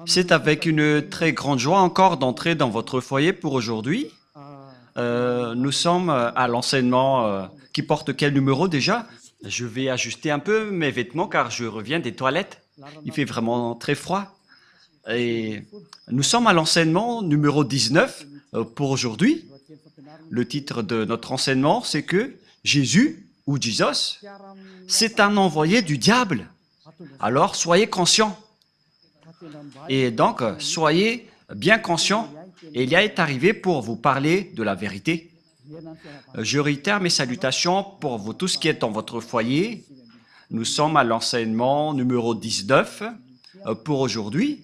C'est avec une très grande joie encore d'entrer dans votre foyer pour aujourd'hui. Nous sommes à l'enseignement qui porte quel numéro déjà? Je vais ajuster un peu mes vêtements car je reviens des toilettes. Il fait vraiment très froid. Et nous sommes à l'enseignement numéro 19 pour aujourd'hui. Le titre de notre enseignement, c'est que Jésus, ou Jesus, c'est un envoyé du diable. Alors soyez conscients. Et donc, soyez bien conscients. Elia est arrivé pour vous parler de la vérité. Je réitère mes salutations pour vous tous qui êtes dans votre foyer. Nous sommes à l'enseignement numéro 19 pour aujourd'hui.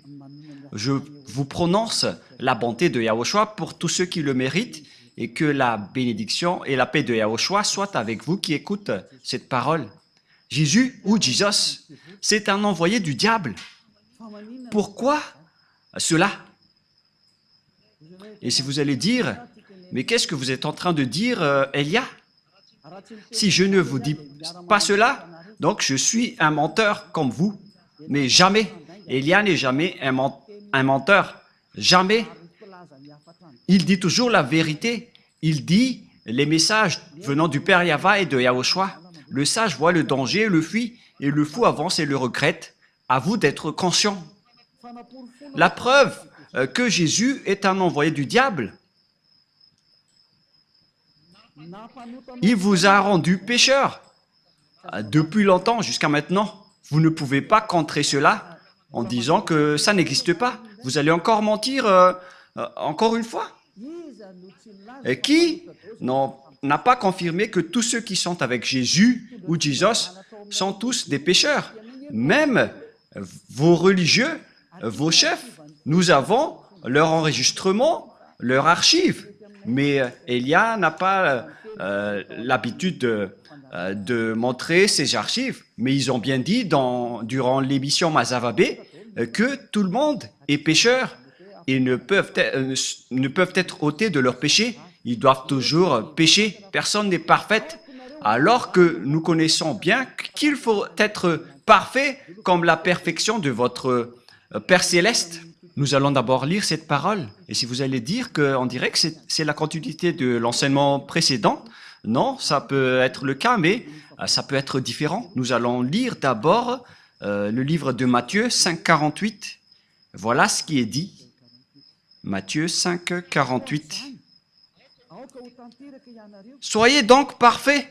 Je vous prononce la bonté de Yahushua pour tous ceux qui le méritent et que la bénédiction et la paix de Yahushua soient avec vous qui écoutent cette parole. Jésus ou Jesus, c'est un envoyé du diable. Pourquoi cela? Et si vous allez dire, mais qu'est-ce que vous êtes en train de dire, Elia? Si je ne vous dis pas cela, donc je suis un menteur comme vous. Mais jamais, Elia n'est jamais un menteur. Jamais. Il dit toujours la vérité. Il dit les messages venant du Père Yahva et de Yahushua. Le sage voit le danger, le fuit, et le fou avance et le regrette. À vous d'être conscient. La preuve que Jésus est un envoyé du diable, il vous a rendu pécheur depuis longtemps jusqu'à maintenant. Vous ne pouvez pas contrer cela en disant que ça n'existe pas. Vous allez encore mentir encore une fois. Et qui n'a pas confirmé que tous ceux qui sont avec Jésus ou Jesus sont tous des pécheurs? Même vos religieux, vos chefs, nous avons leur enregistrement, leur archive. Mais Elia n'a pas l'habitude de montrer ses archives. Mais ils ont bien dit durant l'émission Mazavabé que tout le monde est pécheur et ne peuvent être ôtés de leur péché. Ils doivent toujours pécher. Personne n'est parfait. Alors que nous connaissons bien qu'il faut être parfait comme la perfection de votre Père Céleste. Nous allons d'abord lire cette parole. Et si vous allez dire qu'on dirait que c'est la continuité de l'enseignement précédent, non, ça peut être le cas, mais ça peut être différent. Nous allons lire d'abord le livre de Matthieu 5,48. Voilà ce qui est dit. Matthieu 5,48. Soyez donc parfaits,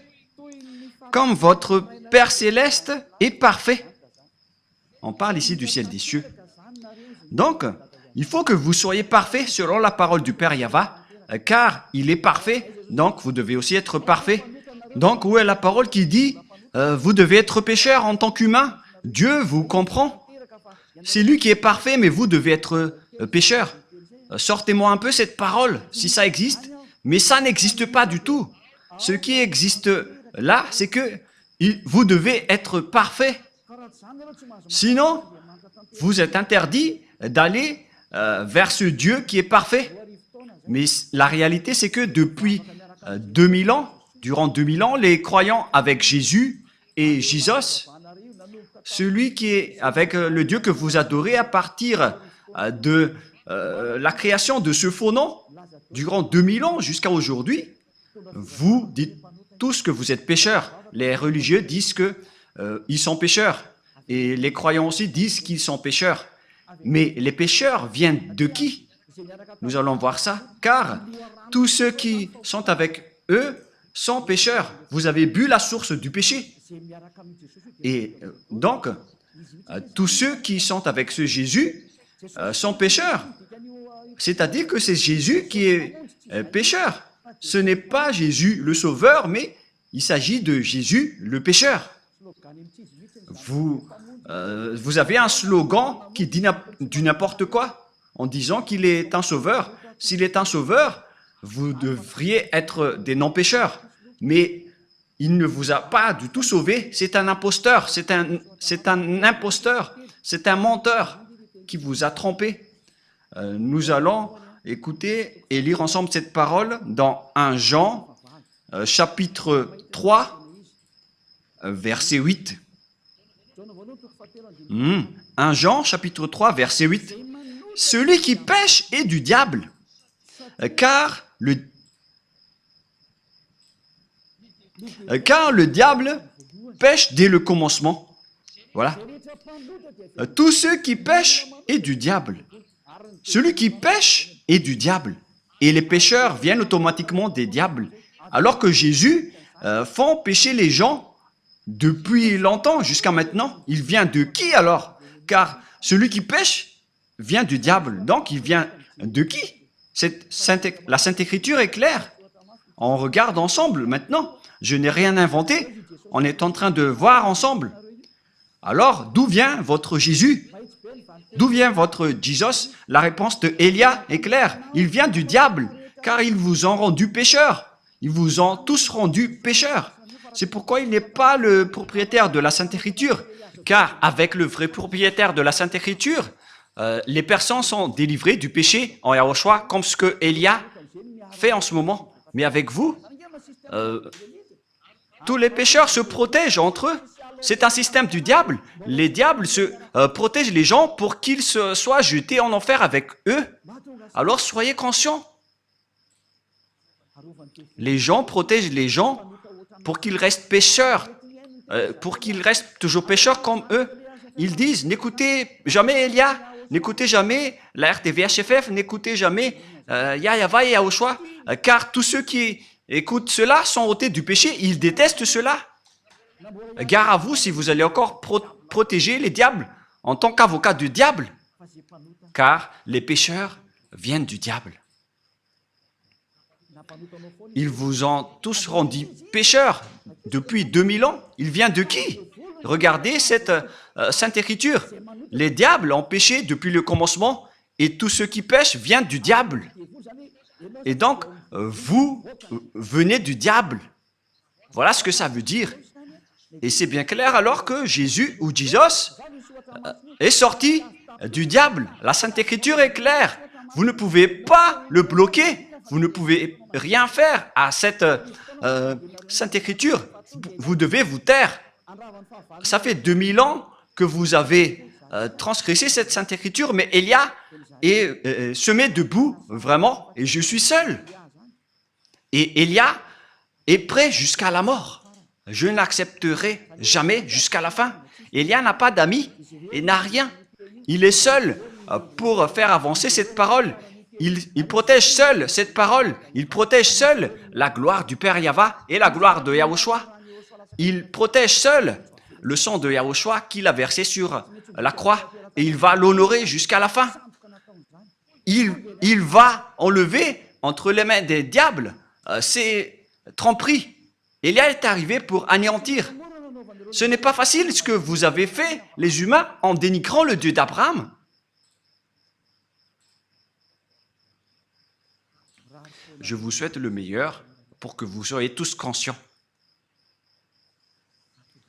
comme votre Père Céleste est parfait. On parle ici du ciel des cieux. Donc, il faut que vous soyez parfaits selon la parole du Père Yahva, car il est parfait, donc vous devez aussi être parfait. Donc, où est la parole qui dit vous devez être pécheur en tant qu'humain? Dieu vous comprend. C'est lui qui est parfait, mais vous devez être pécheur. Sortez-moi un peu cette parole, si ça existe. Mais ça n'existe pas du tout. Ce qui existe là, c'est que vous devez être parfait. Sinon, vous êtes interdit d'aller vers ce Dieu qui est parfait. Mais la réalité, c'est que depuis 2000 ans, durant 2000 ans, les croyants avec Jésus et Jesus, celui qui est avec le Dieu que vous adorez à partir de la création de ce faux nom, durant 2000 ans jusqu'à aujourd'hui, vous dites tous que vous êtes pécheurs. Les religieux disent qu'ils sont pécheurs. Et les croyants aussi disent qu'ils sont pécheurs. Mais les pécheurs viennent de qui? Nous allons voir ça. Car tous ceux qui sont avec eux sont pécheurs. Vous avez bu la source du péché. Et donc, tous ceux qui sont avec ce Jésus sont pécheurs. C'est-à-dire que c'est Jésus qui est pécheur. Ce n'est pas Jésus le sauveur, mais il s'agit de Jésus le pécheur. Vous avez un slogan qui dit du n'importe quoi en disant qu'il est un sauveur. S'il est un sauveur, vous devriez être des non-pécheurs. Mais il ne vous a pas du tout sauvé. C'est un imposteur, c'est un imposteur, c'est un menteur qui vous a trompé. Nous allons écouter et lire ensemble cette parole dans 1 Jean, chapitre 3, verset 8. 1 Jean, chapitre 3, verset 8. celui qui pêche est du diable, car le diable pêche dès le commencement. Voilà. Tous ceux qui pêchent est du diable. Celui qui pêche est du diable. Et les pécheurs viennent automatiquement des diables. Alors que Jésus fait pécher les gens depuis longtemps jusqu'à maintenant. Il vient de qui alors? Car celui qui pêche vient du diable. Donc il vient de qui? La Sainte Écriture est claire. On regarde ensemble maintenant. Je n'ai rien inventé. On est en train de voir ensemble. Alors, d'où vient votre Jésus? D'où vient votre Jesus? La réponse de Élia est claire. Il vient du diable, car ils vous ont rendu pécheurs. Ils vous ont tous rendus pécheurs. C'est pourquoi il n'est pas le propriétaire de la Sainte Écriture, car avec le vrai propriétaire de la Sainte Écriture, les personnes sont délivrées du péché en Yahushua, comme ce que Élia fait en ce moment. Mais avec vous, tous les pécheurs se protègent entre eux. C'est un système du diable. Les diables se protègent les gens pour qu'ils soient jetés en enfer avec eux. Alors soyez conscients. Les gens protègent les gens pour qu'ils restent pécheurs, pour qu'ils restent toujours pécheurs comme eux. Ils disent, n'écoutez jamais Elia, n'écoutez jamais la RTVHFF, n'écoutez jamais Yahava et Yahushua, car tous ceux qui écoutent cela sont ôtés du péché, ils détestent cela. Gare à vous si vous allez encore protéger les diables en tant qu'avocat du diable, car les pécheurs viennent du diable. Ils vous ont tous rendus pécheurs depuis 2000 ans. Il vient de qui? Regardez cette Sainte Écriture. Les diables ont péché depuis le commencement et tous ceux qui pêchent viennent du diable. Et donc, vous venez du diable. Voilà ce que ça veut dire. Et c'est bien clair alors que Jésus ou Jesus est sorti du diable. La Sainte Écriture est claire. Vous ne pouvez pas le bloquer. Vous ne pouvez rien faire à cette Sainte Écriture. Vous devez vous taire. Ça fait 2000 ans que vous avez transgressé cette Sainte Écriture, mais Élia se met debout, vraiment, et je suis seul. Et Élia est prêt jusqu'à la mort. Je n'accepterai jamais jusqu'à la fin. Élia n'a pas d'amis et n'a rien. Il est seul pour faire avancer cette parole. Il protège seul cette parole. Il protège seul la gloire du Père Yahva et la gloire de Yahushua. Il protège seul le sang de Yahushua qu'il a versé sur la croix et il va l'honorer jusqu'à la fin. Il va enlever entre les mains des diables ces tromperies. Élia est arrivé pour anéantir. Ce n'est pas facile ce que vous avez fait, les humains, en dénigrant le Dieu d'Abraham. Je vous souhaite le meilleur pour que vous soyez tous conscients.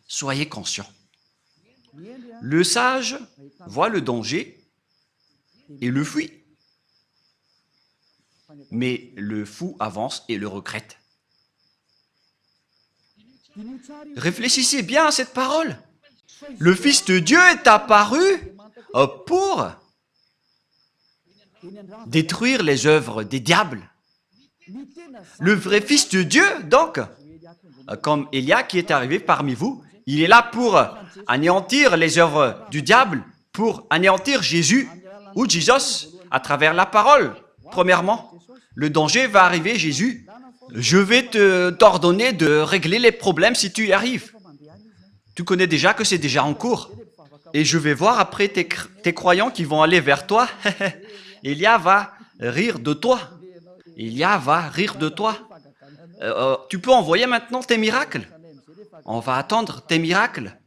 Soyez conscients. Le sage voit le danger et le fuit. Mais le fou avance et le regrette. Réfléchissez bien à cette parole. Le Fils de Dieu est apparu pour détruire les œuvres des diables. Le vrai Fils de Dieu, donc, comme Élia qui est arrivé parmi vous, il est là pour anéantir les œuvres du diable, pour anéantir Jésus ou Jesus à travers la parole. Premièrement, le danger va arriver, Jésus. Je vais t'ordonner de régler les problèmes si tu y arrives. Tu connais déjà que c'est déjà en cours. Et je vais voir après tes croyants qui vont aller vers toi. Élia va rire de toi. Élia va rire de toi. Tu peux envoyer maintenant tes miracles. On va attendre tes miracles.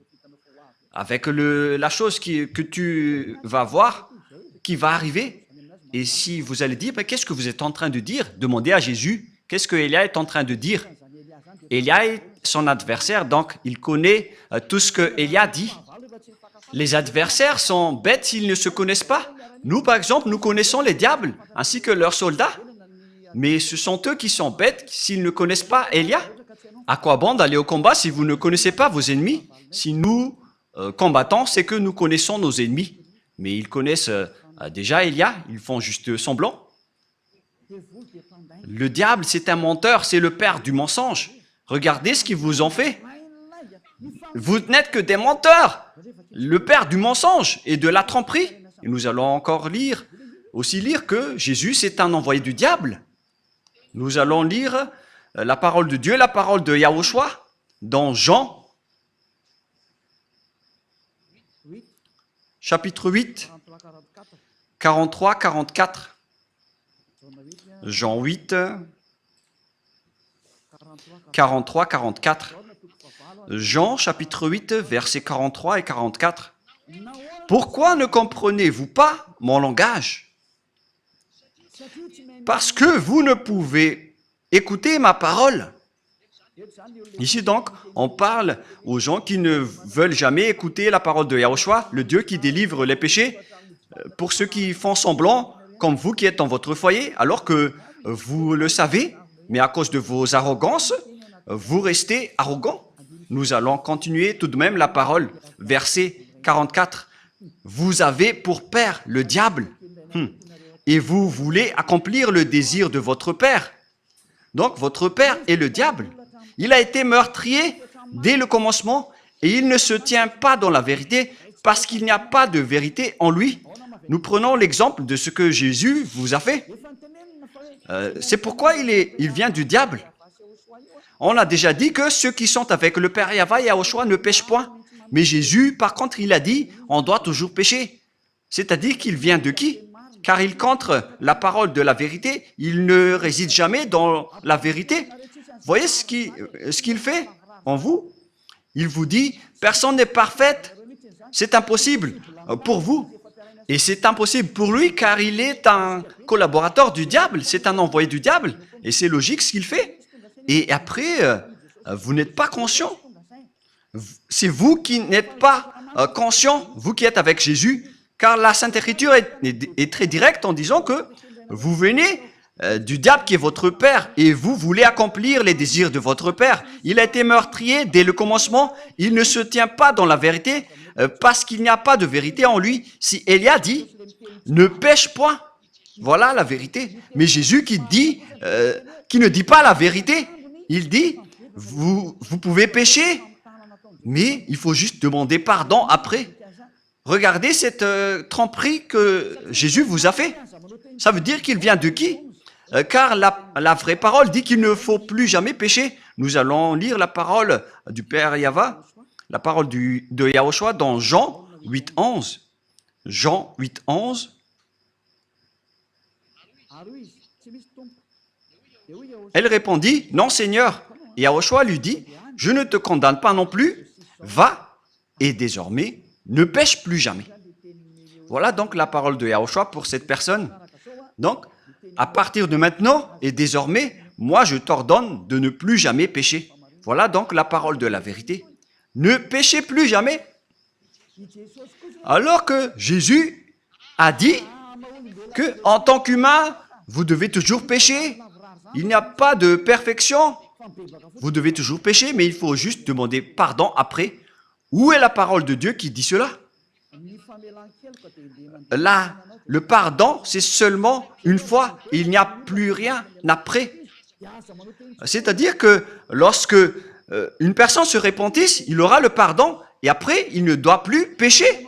Avec la chose que tu vas voir, qui va arriver. Et si vous allez dire, qu'est-ce que vous êtes en train de dire? Demandez à Jésus. Qu'est-ce que Élia est en train de dire? Élia est son adversaire, donc il connaît tout ce que Élia dit. Les adversaires sont bêtes s'ils ne se connaissent pas. Nous, par exemple, nous connaissons les diables ainsi que leurs soldats. Mais ce sont eux qui sont bêtes s'ils ne connaissent pas Élia. À quoi bon d'aller au combat si vous ne connaissez pas vos ennemis? Si nous combattons, c'est que nous connaissons nos ennemis. Mais ils connaissent Déjà, Élia, ils font juste semblant. Le diable, c'est un menteur, c'est le père du mensonge. Regardez ce qu'ils vous ont fait. Vous n'êtes que des menteurs. Le père du mensonge et de la tromperie. Et nous allons encore lire que Jésus, c'est un envoyé du diable. Nous allons lire la parole de Dieu, la parole de Yahushua, dans Jean, chapitre 8, 43-44. Jean 8, 43-44. Jean, chapitre 8, versets 43 et 44. Pourquoi ne comprenez-vous pas mon langage? Parce que vous ne pouvez écouter ma parole. Ici donc, on parle aux gens qui ne veulent jamais écouter la parole de Yahushua, le Dieu qui délivre les péchés, pour ceux qui font semblant, comme vous qui êtes dans votre foyer, alors que vous le savez, mais à cause de vos arrogances, vous restez arrogants. Nous allons continuer tout de même la parole. Verset 44. Vous avez pour père le diable, et vous voulez accomplir le désir de votre père. Donc, votre père est le diable. Il a été meurtrier dès le commencement, et il ne se tient pas dans la vérité, parce qu'il n'y a pas de vérité en lui. Nous prenons l'exemple de ce que Jésus vous a fait. C'est pourquoi il vient du diable. On a déjà dit que ceux qui sont avec le Père Yahva et Yahushua ne pêchent point. Mais Jésus, par contre, il a dit, on doit toujours pécher. C'est-à-dire qu'il vient de qui? Car il contre la parole de la vérité. Il ne réside jamais dans la vérité. Voyez ce qu'il fait en vous? Il vous dit, personne n'est parfaite. C'est impossible pour vous. Et c'est impossible pour lui car il est un collaborateur du diable. C'est un envoyé du diable. Et c'est logique ce qu'il fait. Et après, vous n'êtes pas conscient. C'est vous qui n'êtes pas conscient, vous qui êtes avec Jésus, car la Sainte Écriture est très directe en disant que vous venez du diable qui est votre père et vous voulez accomplir les désirs de votre père. Il a été meurtrier dès le commencement, il ne se tient pas dans la vérité parce qu'il n'y a pas de vérité en lui. Si Élia dit, ne pêche point, voilà la vérité. Mais Jésus qui ne dit pas la vérité, il dit, vous pouvez pécher, mais il faut juste demander pardon après. Regardez cette tromperie que Jésus vous a fait. Ça veut dire qu'il vient de qui? Car la vraie parole dit qu'il ne faut plus jamais pécher. Nous allons lire la parole du Père Yahva, la parole de Yahushua dans Jean 8, 11. Jean 8, 11. Elle répondit, non Seigneur. Et Yahushua lui dit, je ne te condamne pas non plus, va et désormais ne pêche plus jamais. Voilà donc la parole de Yahushua pour cette personne. Donc, à partir de maintenant et désormais, moi je t'ordonne de ne plus jamais pécher. Voilà donc la parole de la vérité. Ne péchez plus jamais. Alors que Jésus a dit que en tant qu'humain, vous devez toujours pécher. Il n'y a pas de perfection. Vous devez toujours pécher, mais il faut juste demander pardon après. Où est la parole de Dieu qui dit cela? Là, le pardon, c'est seulement une fois. Il n'y a plus rien après. C'est-à-dire que lorsque une personne se repentisse, il aura le pardon et après, il ne doit plus pécher.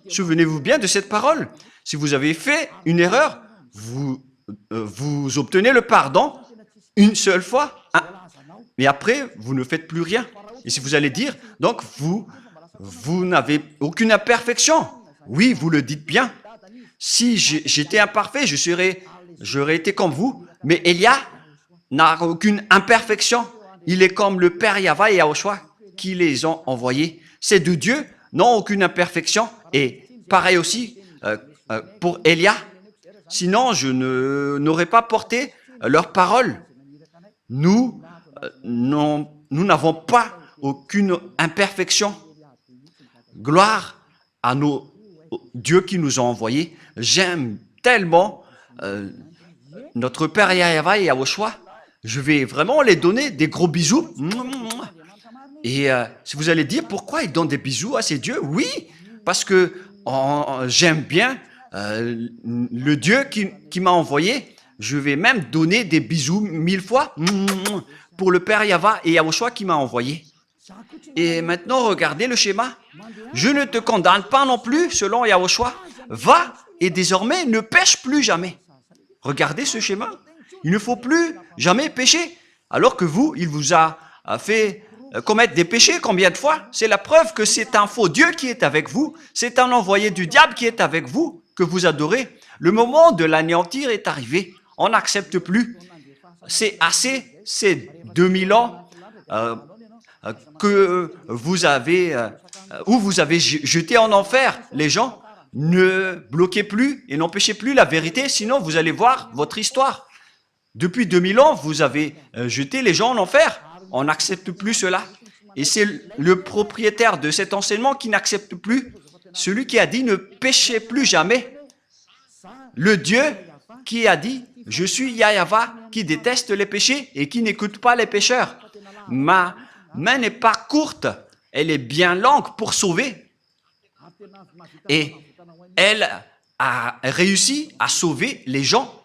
Souvenez-vous bien de cette parole. Si vous avez fait une erreur, vous obtenez le pardon une seule fois. Mais après, vous ne faites plus rien. Et si vous allez dire, donc vous n'avez aucune imperfection. Oui, vous le dites bien. Si j'étais imparfait, j'aurais été comme vous. Mais Élia n'a aucune imperfection. Il est comme le Père Yahva et Yahushua qui les ont envoyés. Ces deux dieux n'ont aucune imperfection. Et pareil aussi pour Élia. Sinon, je n'aurais pas porté leur parole. Nous n'avons pas aucune imperfection. Gloire à nos dieux qui nous ont envoyés. J'aime tellement notre Père Yahva et Yahushua. Je vais vraiment les donner des gros bisous. Et si vous allez dire pourquoi ils donnent des bisous à ces dieux, oui, parce que j'aime bien le Dieu qui m'a envoyé, je vais même donner des bisous 1000 fois pour le Père Yahva et Yahushua qui m'a envoyé. Et maintenant, regardez le schéma. Je ne te condamne pas non plus, selon Yahushua. Va et désormais ne pêche plus jamais. Regardez ce schéma. Il ne faut plus jamais pécher. Alors que vous, il vous a fait commettre des péchés combien de fois? C'est la preuve que c'est un faux Dieu qui est avec vous. C'est un envoyé du diable qui est avec vous, que vous adorez. Le moment de l'anéantir est arrivé. On n'accepte plus. C'est assez, c'est 2000 ans que vous avez, où vous avez jeté en enfer les gens. Ne bloquez plus et n'empêchez plus la vérité, sinon vous allez voir votre histoire. Depuis 2000 ans, vous avez jeté les gens en enfer. On n'accepte plus cela. Et c'est le propriétaire de cet enseignement qui n'accepte plus. Celui qui a dit ne péchez plus jamais. Le Dieu qui a dit « Je suis Yahva qui déteste les péchés et qui n'écoute pas les pécheurs. Ma main n'est pas courte, elle est bien longue pour sauver. » Et elle a réussi à sauver les gens.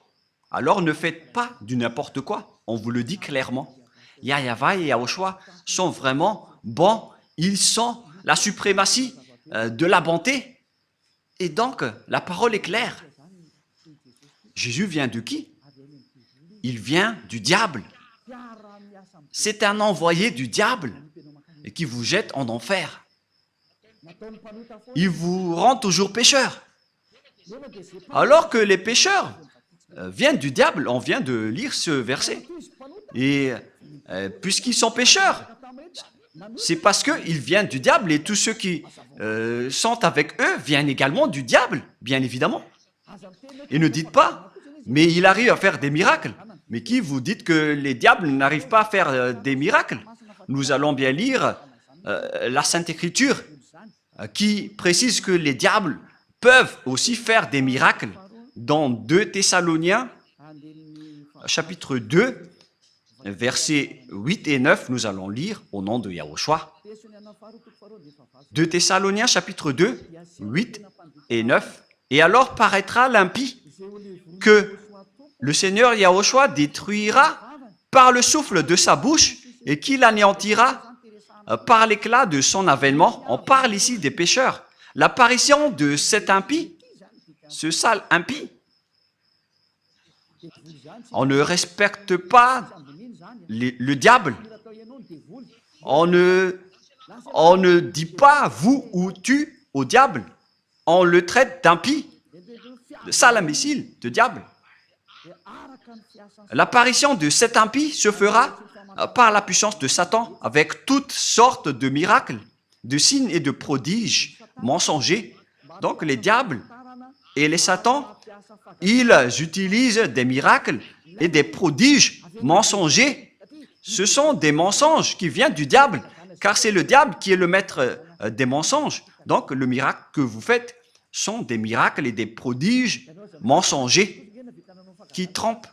Alors ne faites pas du n'importe quoi. On vous le dit clairement. Yahva et Yahushua sont vraiment bons. Ils sont la suprématie de la bonté. Et donc, la parole est claire. Jésus vient de qui? Il vient du diable. C'est un envoyé du diable qui vous jette en enfer. Il vous rend toujours pécheur. Alors que les pécheurs viennent du diable, on vient de lire ce verset. Et puisqu'ils sont pécheurs, c'est parce qu'ils viennent du diable et tous ceux qui sont avec eux viennent également du diable, bien évidemment. Et ne dites pas, mais il arrive à faire des miracles. Mais qui vous dites que les diables n'arrivent pas à faire des miracles? Nous allons bien lire la Sainte Écriture qui précise que les diables peuvent aussi faire des miracles. Dans 2 Thessaloniens, chapitre 2, versets 8 et 9, nous allons lire au nom de Yahushua. 2 Thessaloniens, chapitre 2, 8 et 9. Et alors paraîtra l'impie que le Seigneur Yahushua détruira par le souffle de sa bouche et qu'il anéantira par l'éclat de son avènement. On parle ici des pécheurs. L'apparition de cet impie, ce sale impie, on ne respecte pas le diable. On ne dit pas vous ou tu au diable. On le traite d'impie, de sale imbécile, de diable. L'apparition de cet impie se fera par la puissance de Satan avec toutes sortes de miracles, de signes et de prodiges mensongers. Donc les diables et les satans, ils utilisent des miracles et des prodiges mensongers. Ce sont des mensonges qui viennent du diable, car c'est le diable qui est le maître des mensonges. Donc le miracle que vous faites sont des miracles et des prodiges mensongers qui trompent.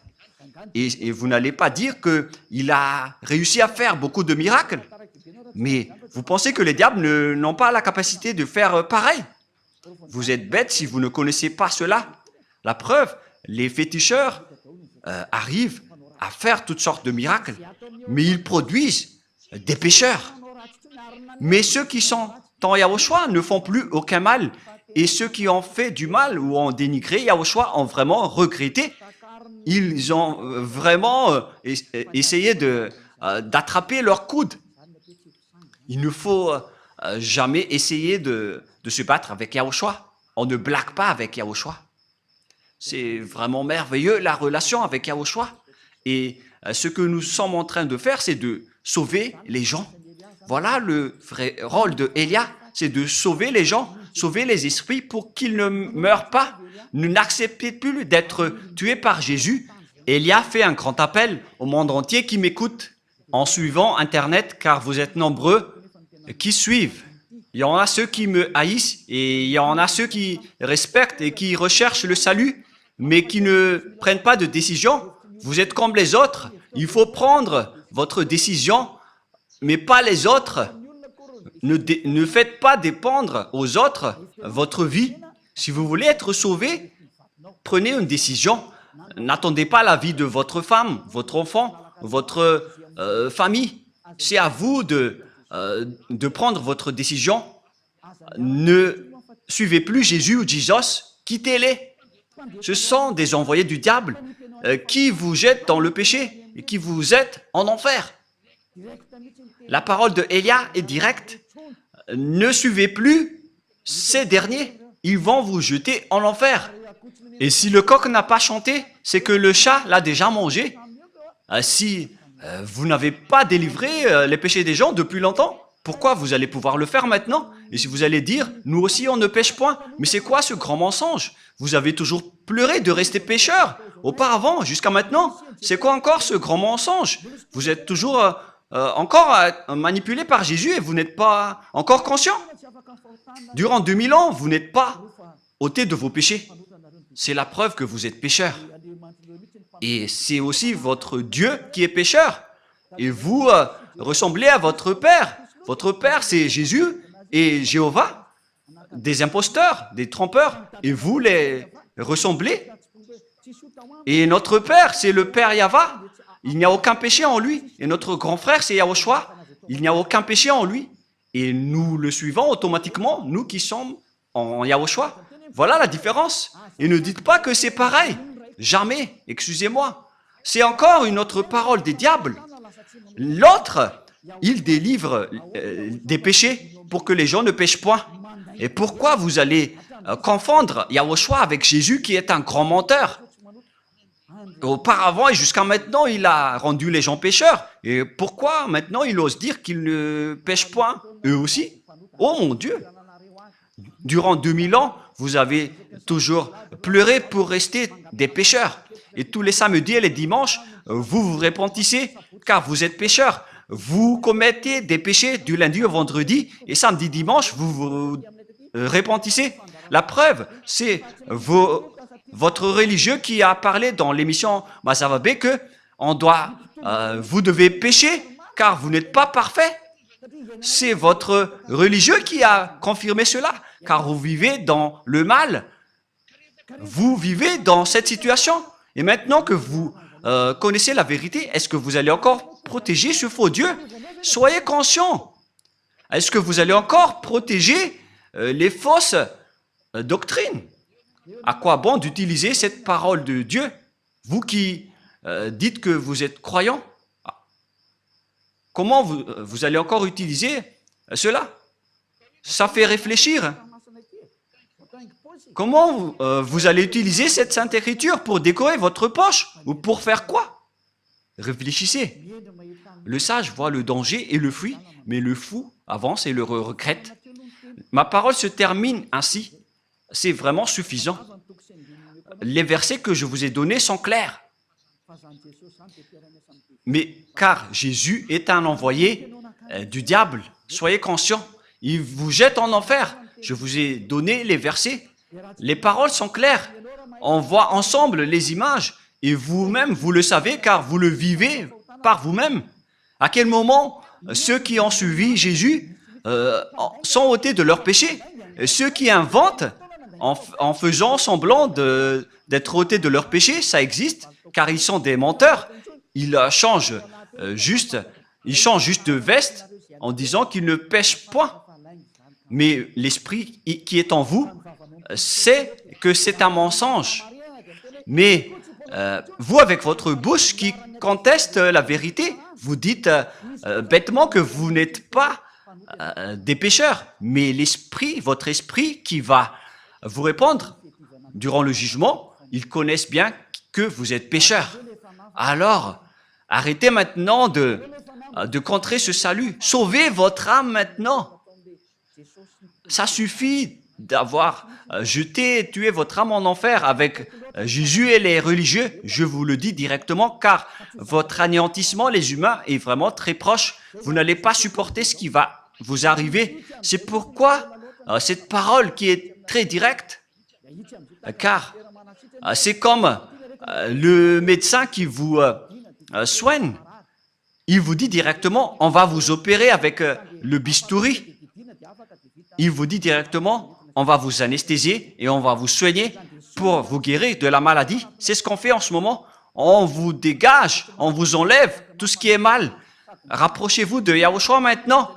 Et vous n'allez pas dire qu'il a réussi à faire beaucoup de miracles. Mais vous pensez que les diables n'ont pas la capacité de faire pareil? Vous êtes bête si vous ne connaissez pas cela. La preuve, les féticheurs arrivent à faire toutes sortes de miracles, mais ils produisent des pécheurs. Mais ceux qui sont en Yahushua ne font plus aucun mal. Et ceux qui ont fait du mal ou ont dénigré Yahushua ont vraiment regretté. Ils ont vraiment essayé d'attraper leur coude. Il ne faut jamais essayer de se battre avec Yahushua. On ne blague pas avec Yahushua. C'est vraiment merveilleux la relation avec Yahushua. Et ce que nous sommes en train de faire, c'est de sauver les gens. Voilà le vrai rôle de Élia, c'est de sauver les gens, sauver les esprits pour qu'ils ne meurent pas. Ne n'acceptez plus d'être tués par Jésus. Élia fait un grand appel au monde entier qui m'écoute en suivant Internet, car vous êtes nombreux qui suivent. Il y en a ceux qui me haïssent et il y en a ceux qui respectent et qui recherchent le salut, mais qui ne prennent pas de décision. Vous êtes comme les autres. Il faut prendre votre décision, mais pas les autres. Ne faites pas dépendre aux autres votre vie. Si vous voulez être sauvé, prenez une décision. N'attendez pas l'avis de votre femme, votre enfant, votre famille. C'est à vous de prendre votre décision. Ne suivez plus Jésus ou Jesus, quittez-les. Ce sont des envoyés du diable qui vous jettent dans le péché et qui vous jettent en enfer. La parole de Élia est directe. Ne suivez plus ces derniers. Ils vont vous jeter en enfer. Et si le coq n'a pas chanté, c'est que le chat l'a déjà mangé. Si vous n'avez pas délivré les péchés des gens depuis longtemps, pourquoi vous allez pouvoir le faire maintenant? Et si vous allez dire, nous aussi on ne pêche point, mais c'est quoi ce grand mensonge? Vous avez toujours pleuré de rester pécheur auparavant, jusqu'à maintenant. C'est quoi encore ce grand mensonge? Vous êtes toujours encore manipulé par Jésus et vous n'êtes pas encore conscient. Durant 2000 ans, vous n'êtes pas ôté de vos péchés. C'est la preuve que vous êtes pécheur. Et c'est aussi votre Dieu qui est pécheur. Et vous ressemblez à votre Père. Votre Père, c'est Jésus et Jéhovah, des imposteurs, des trompeurs. Et vous les ressemblez. Et notre Père, c'est le Père Yahva. Il n'y a aucun péché en lui. Et notre grand frère, c'est Yahushua. Il n'y a aucun péché en lui. Et nous le suivons automatiquement, nous qui sommes en Yahushua. Voilà la différence. Et ne dites pas que c'est pareil. Jamais. Excusez-moi. C'est encore une autre parole des diables. L'autre, il délivre des péchés pour que les gens ne pêchent point. Et pourquoi vous allez confondre Yahushua avec Jésus qui est un grand menteur? Auparavant et jusqu'à maintenant, il a rendu les gens pécheurs. Et pourquoi maintenant il ose dire qu'ils ne pêchent point? Eux aussi? Oh mon Dieu! Durant 2000 ans, vous avez toujours pleuré pour rester des pécheurs. Et tous les samedis et les dimanches, vous vous repentissez car vous êtes pécheurs. Vous commettez des péchés du lundi au vendredi et samedi, dimanche, vous vous repentissez. La preuve, c'est votre religieux qui a parlé dans l'émission Masavabé que vous devez pécher car vous n'êtes pas parfait. C'est votre religieux qui a confirmé cela, car vous vivez dans le mal. Vous vivez dans cette situation. Et maintenant que vous connaissez la vérité, est-ce que vous allez encore protéger ce faux Dieu? Soyez conscient. Est-ce que vous allez encore protéger les fausses doctrines? À quoi bon d'utiliser cette parole de Dieu? Vous qui dites que vous êtes croyant, comment vous allez encore utiliser cela? Ça fait réfléchir. Comment vous allez utiliser cette Sainte Écriture pour décorer votre poche? Ou pour faire quoi? Réfléchissez. Le sage voit le danger et le fuit, mais le fou avance et le regrette. Ma parole se termine ainsi. C'est vraiment suffisant. Les versets que je vous ai donnés sont clairs. Mais car Jésus est un envoyé du diable, soyez conscients. Il vous jette en enfer. Je vous ai donné les versets. Les paroles sont claires. On voit ensemble les images. Et vous-même, vous le savez car vous le vivez par vous-même. À quel moment ceux qui ont suivi Jésus sont ôtés de leurs péchés? Ceux qui inventent en faisant semblant d'être ôtés de leurs péchés, ça existe, car ils sont des menteurs. Ils changent juste de veste en disant qu'ils ne pêchent point. Mais l'esprit qui est en vous sait que c'est un mensonge. Mais vous, avec votre bouche qui conteste la vérité, vous dites bêtement que vous n'êtes pas des pécheurs. Mais l'esprit, votre esprit qui va vous répondre durant le jugement, ils connaissent bien que vous êtes pécheurs. Alors, arrêtez maintenant de contrer ce salut. Sauvez votre âme maintenant. Ça suffit d'avoir jeté et tué votre âme en enfer avec Jésus et les religieux. Je vous le dis directement, car votre anéantissement, les humains, est vraiment très proche. Vous n'allez pas supporter ce qui va vous arriver. C'est pourquoi cette parole qui est très directe, car c'est comme le médecin qui vous soigne. Il vous dit directement, on va vous opérer avec le bistouri. Il vous dit directement, on va vous anesthésier et on va vous soigner pour vous guérir de la maladie. C'est ce qu'on fait en ce moment. On vous dégage, on vous enlève tout ce qui est mal. Rapprochez-vous de Yahushua maintenant.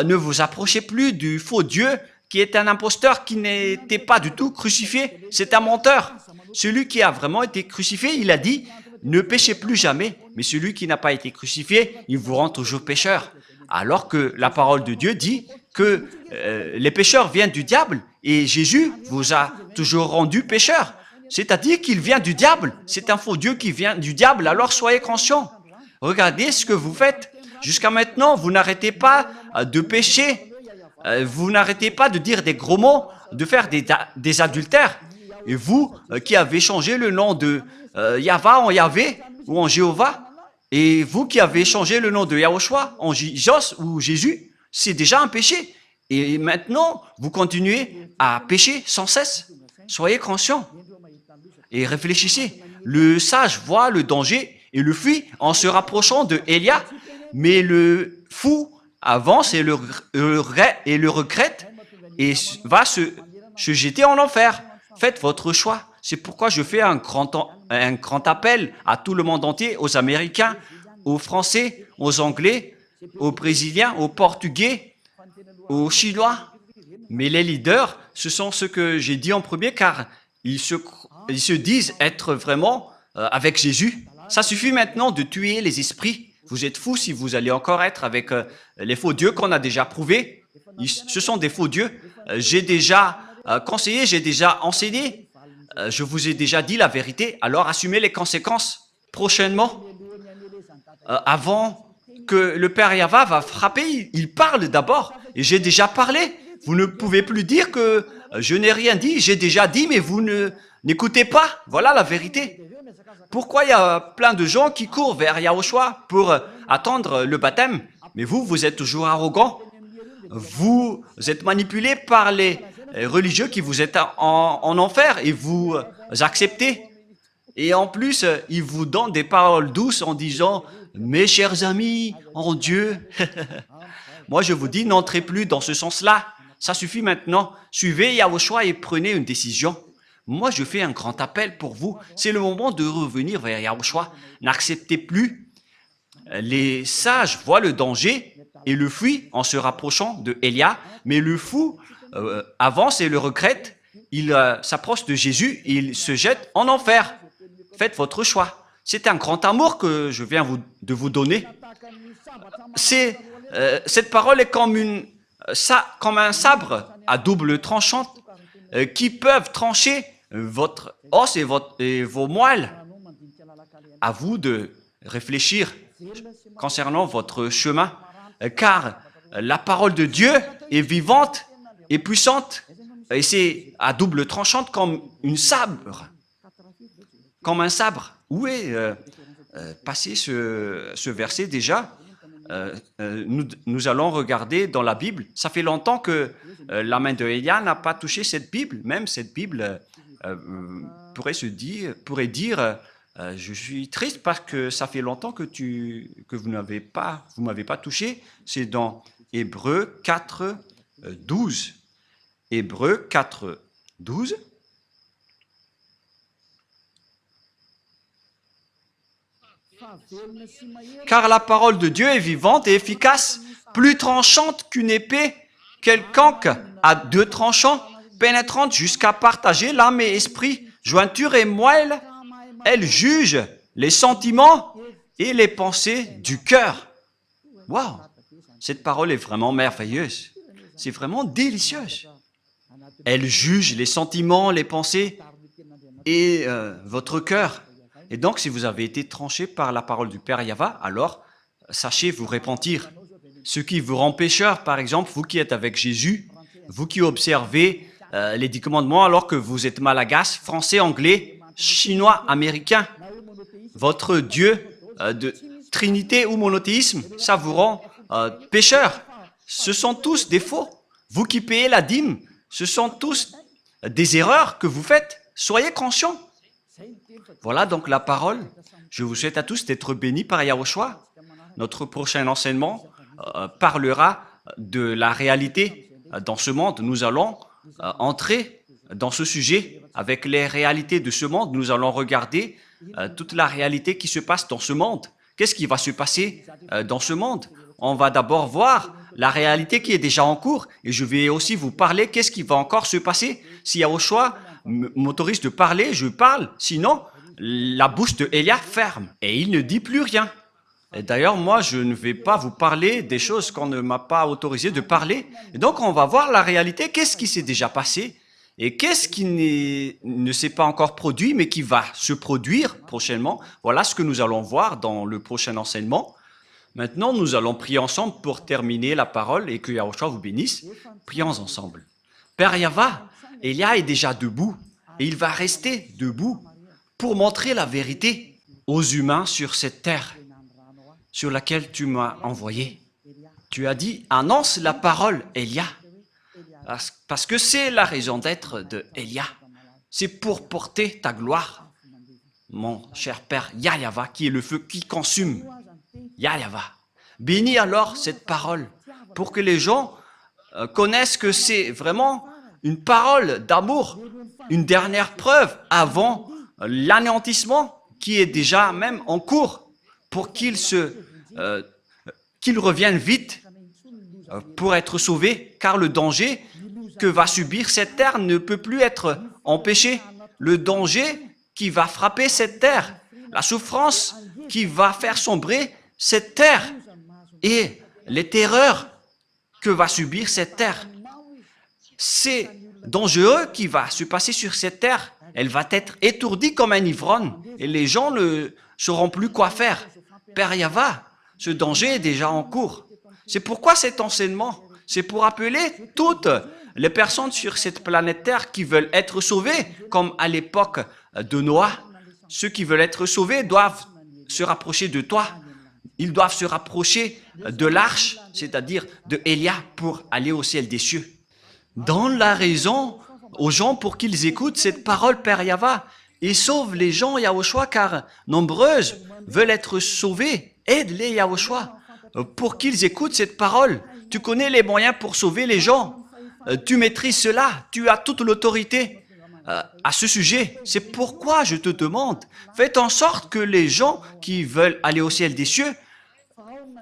Ne vous approchez plus du faux Dieu qui est un imposteur qui n'était pas du tout crucifié. C'est un menteur. Celui qui a vraiment été crucifié, il a dit, ne péchez plus jamais. Mais celui qui n'a pas été crucifié, il vous rend toujours pécheur. Alors que la parole de Dieu dit que les pécheurs viennent du diable et Jésus vous a toujours rendu pécheur. C'est-à-dire qu'il vient du diable. C'est un faux Dieu qui vient du diable, alors soyez conscients. Regardez ce que vous faites. Jusqu'à maintenant, vous n'arrêtez pas de pécher. Vous n'arrêtez pas de dire des gros mots, de faire des adultères. Et vous qui avez changé le nom de Yahva en Yahvé ou en Jéhovah, et vous qui avez changé le nom de Yahushua en Jos ou Jésus, c'est déjà un péché. Et maintenant, vous continuez à pécher sans cesse. Soyez conscients et réfléchissez. Le sage voit le danger et le fuit en se rapprochant de Élia, mais le fou avance et le regrette et va se jeter en enfer. Faites votre choix. C'est pourquoi je fais un grand appel à tout le monde entier, aux Américains, aux Français, aux Anglais, aux Brésiliens, aux Portugais, aux Chinois. Mais les leaders, ce sont ceux que j'ai dit en premier, car ils se disent être vraiment avec Jésus. Ça suffit maintenant de tuer les esprits. Vous êtes fous si vous allez encore être avec les faux dieux qu'on a déjà prouvés. Ce sont des faux dieux. J'ai déjà conseillé, j'ai déjà enseigné. Je vous ai déjà dit la vérité. Alors assumez les conséquences prochainement. Avant que le Père Yahva va frapper, il parle d'abord. Et j'ai déjà parlé. Vous ne pouvez plus dire que je n'ai rien dit. J'ai déjà dit, mais vous n'écoutez pas. Voilà la vérité. Pourquoi il y a plein de gens qui courent vers Yahushua pour attendre le baptême? Mais vous êtes toujours arrogant. Vous êtes manipulé par les religieux qui vous êtes en enfer et vous acceptez. Et en plus, ils vous donnent des paroles douces en disant « Mes chers amis, en Dieu ». Moi, je vous dis, n'entrez plus dans ce sens-là. Ça suffit maintenant. Suivez Yahushua et prenez une décision. Moi, je fais un grand appel pour vous. C'est le moment de revenir vers Yahushua. N'acceptez plus. Les sages voient le danger et le fuient en se rapprochant de Élia, mais le fou avance et le regrette. Il s'approche de Jésus et il se jette en enfer. Faites votre choix. C'est un grand amour que je viens de vous donner. Cette parole est comme un sabre à double tranchant qui peuvent trancher votre os et vos moelles. À vous de réfléchir concernant votre chemin, car la parole de Dieu est vivante et puissante, et c'est à double tranchante comme un sabre. Où est passé ce verset déjà? Nous allons regarder dans la Bible. Ça fait longtemps que la main de Élia n'a pas touché cette Bible. Même cette Bible pourrait dire je suis triste parce que ça fait longtemps que vous m'avez pas touché. C'est dans Hébreux 4, 12. Hébreux 4, 12. Car la parole de Dieu est vivante et efficace, plus tranchante qu'une épée quelconque à deux tranchants, pénétrante jusqu'à partager l'âme et esprit, jointure et moelle. Elle juge les sentiments et les pensées du cœur. Waouh! Cette parole est vraiment merveilleuse. C'est vraiment délicieuse. Elle juge les sentiments, les pensées et votre cœur. Et donc, si vous avez été tranché par la parole du Père Yahva, alors sachez vous repentir. Ce qui vous rend pécheur, par exemple, vous qui êtes avec Jésus, vous qui observez les 10 commandements alors que vous êtes malagasy, français, anglais, chinois, américain, votre Dieu de Trinité ou monothéisme, ça vous rend pécheur. Ce sont tous des faux. Vous qui payez la dîme, ce sont tous des erreurs que vous faites. Soyez conscients. Voilà donc la parole. Je vous souhaite à tous d'être bénis par Yahushua. Notre prochain enseignement parlera de la réalité. Dans ce monde, nous allons entrer dans ce sujet avec les réalités de ce monde. Nous allons regarder toute la réalité qui se passe dans ce monde. Qu'est-ce qui va se passer dans ce monde? On va d'abord voir la réalité qui est déjà en cours et je vais aussi vous parler qu'est-ce qui va encore se passer. Si Yahushua m'autorise de parler, je parle. Sinon, la bouche de Élia ferme et il ne dit plus rien. Et d'ailleurs, moi, je ne vais pas vous parler des choses qu'on ne m'a pas autorisé de parler. Et donc, on va voir la réalité, qu'est-ce qui s'est déjà passé et qu'est-ce qui ne s'est pas encore produit, mais qui va se produire prochainement. Voilà ce que nous allons voir dans le prochain enseignement. Maintenant, nous allons prier ensemble pour terminer la parole et que Yahushua vous bénisse. Prions ensemble. Père Yahva, Élia est déjà debout et il va rester debout pour montrer la vérité aux humains sur cette terre sur laquelle tu m'as envoyé. Tu as dit, annonce la parole, Élia, parce que c'est la raison d'être de Élia. C'est pour porter ta gloire, mon cher Père Yahva, qui est le feu qui consume. Yahva. Bénis alors cette parole pour que les gens connaissent que c'est vraiment une parole d'amour, une dernière preuve avant l'anéantissement qui est déjà même en cours pour qu'ils reviennent vite pour être sauvés, car le danger que va subir cette terre ne peut plus être empêché. Le danger qui va frapper cette terre, la souffrance qui va faire sombrer cette terre et les terreurs que va subir cette terre. C'est dangereux qui va se passer sur cette terre. Elle va être étourdie comme un ivrogne et les gens ne sauront plus quoi faire. Père Yahva, ce danger est déjà en cours. C'est pourquoi cet enseignement, c'est pour appeler toutes les personnes sur cette planète Terre qui veulent être sauvées, comme à l'époque de Noah. Ceux qui veulent être sauvés doivent se rapprocher de toi. Ils doivent se rapprocher de l'arche, c'est-à-dire de Élia, pour aller au ciel des cieux. Donne la raison aux gens pour qu'ils écoutent cette parole, Père Yahva, et sauve les gens, Yahushua, car nombreuses veulent être sauvées. Aide-les, Yahushua, pour qu'ils écoutent cette parole. Tu connais les moyens pour sauver les gens. Tu maîtrises cela. Tu as toute l'autorité à ce sujet. C'est pourquoi je te demande, faites en sorte que les gens qui veulent aller au ciel des cieux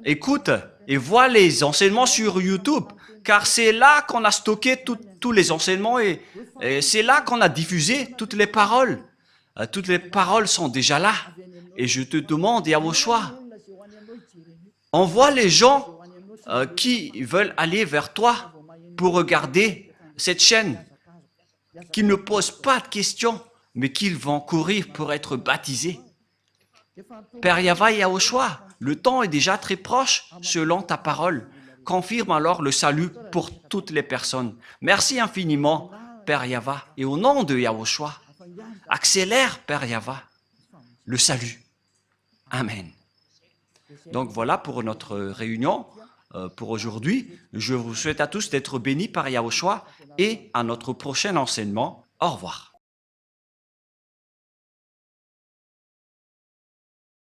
écoutent et voient les enseignements sur YouTube, car c'est là qu'on a stocké tous les enseignements et c'est là qu'on a diffusé toutes les paroles. Toutes les paroles sont déjà là. Et je te demande, Yahushua, envoie les gens qui veulent aller vers toi pour regarder cette chaîne, qui ne posent pas de questions, mais qu'ils vont courir pour être baptisés. Père Yahva et Yahushua, le temps est déjà très proche selon ta parole. Confirme alors le salut pour toutes les personnes. Merci infiniment, Père Yahva, et au nom de Yahushua, accélère, Père Yahva, le salut. Amen. Donc voilà pour notre réunion pour aujourd'hui. Je vous souhaite à tous d'être bénis par Yahushua et à notre prochain enseignement. Au revoir.